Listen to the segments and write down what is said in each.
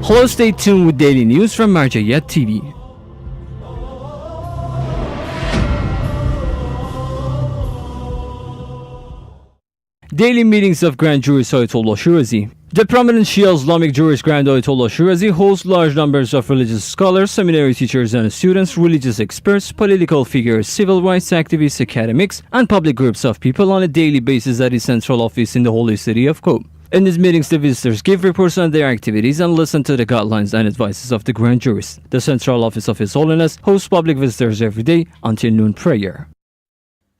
Hello, stay tuned with daily news from Marjayat TV. Daily meetings of Grand Jurist Ayatollah Shirazi. The prominent Shia Islamic jurist Grand Ayatollah Shirazi hosts large numbers of religious scholars, seminary teachers and students, religious experts, political figures, civil rights activists, academics, and public groups of people on a daily basis at his central office in the holy city of Qom. In these meetings, the visitors give reports on their activities and listen to the guidelines and advices of the Grand Jurist. The central office of His Holiness hosts public visitors every day until noon prayer.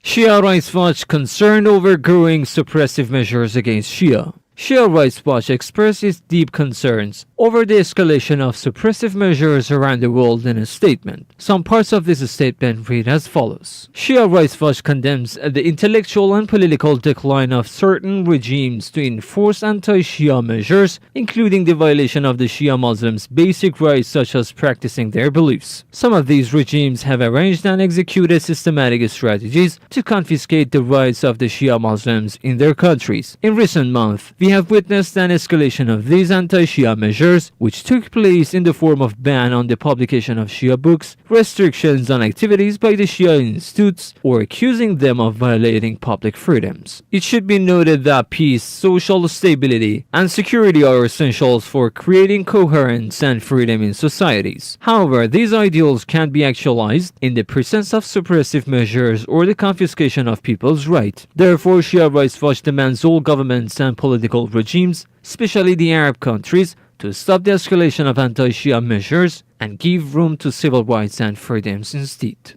Shia Rights Watch concerned over growing suppressive measures against Shia. Shia Rights Watch expressed its deep concerns over the escalation of suppressive measures around the world in a statement. Some parts of this statement read as follows. Shia Rights Watch condemns the intellectual and political decline of certain regimes to enforce anti-Shia measures, including the violation of the Shia Muslims' basic rights such as practicing their beliefs. Some of these regimes have arranged and executed systematic strategies to confiscate the rights of the Shia Muslims in their countries. In recent months, we have witnessed an escalation of these anti-Shia measures, which took place in the form of ban on the publication of Shia books, restrictions on activities by the Shia institutes, or accusing them of violating public freedoms. It should be noted that peace, social stability, and security are essentials for creating coherence and freedom in societies. However, these ideals can't be actualized in the presence of suppressive measures or the confiscation of people's rights. Therefore, Shia Rights Watch demands all governments and political regimes, especially the Arab countries, to stop the escalation of anti-Shia measures and give room to civil rights and freedoms instead.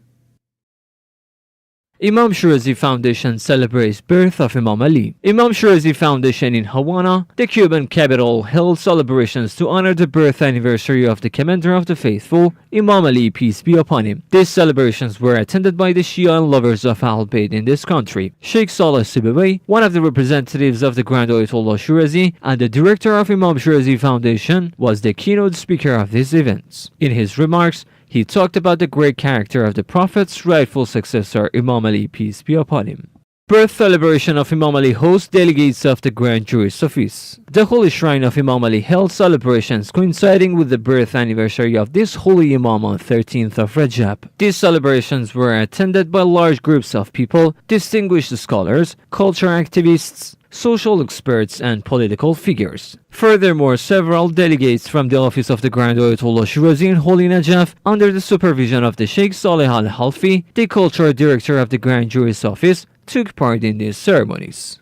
Imam Shirazi Foundation celebrates birth of Imam Ali. Imam Shirazi Foundation in Havana, the Cuban capital, held celebrations to honor the birth anniversary of the Commander of the Faithful, Imam Ali, peace be upon him. These celebrations were attended by the Shia and lovers of AhlulBayt in this country. Sheikh Saleh Sibawayh, one of the representatives of the Grand Ayatollah Shirazi and the director of Imam Shirazi Foundation, was the keynote speaker of these events. In his remarks, he talked about the great character of the Prophet's rightful successor, Imam Ali, peace be upon him. Birth celebration of Imam Ali hosts delegates of the Grand Jurist Office. The Holy Shrine of Imam Ali held celebrations coinciding with the birth anniversary of this holy Imam on 13th of Rajab. These celebrations were attended by large groups of people, distinguished scholars, culture activists, social experts, and political figures. Furthermore, several delegates from the office of the Grand Ayatollah Shirazi in Holy Najaf, under the supervision of the Sheikh Saleh Al-Halfi, the cultural director of the Grand Jurist Office, took part in these ceremonies.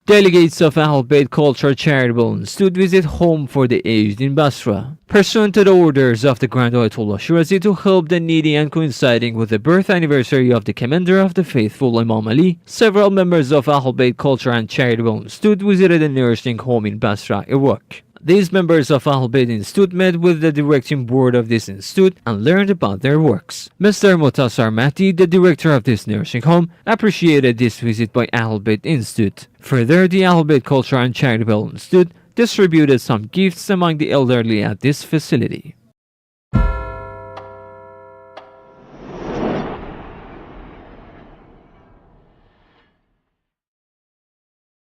Delegates of AhlulBayt Cultural-Charitable Institute visit Home for the Aged in Basra. Pursuant to the orders of the Grand Ayatollah Shirazi to help the needy and coinciding with the birth anniversary of the Commander of the Faithful, Imam Ali, several members of AhlulBayt Cultural-Charitable Institute visited a nursing home in Basra, Iraq. These members of AhlulBayt Institute met with the directing board of this institute and learned about their works. Mr. Mutasar Mahdi, the director of this nursing home, appreciated this visit by AhlulBayt Institute. Further, the AhlulBayt Cultural and Charitable Institute distributed some gifts among the elderly at this facility.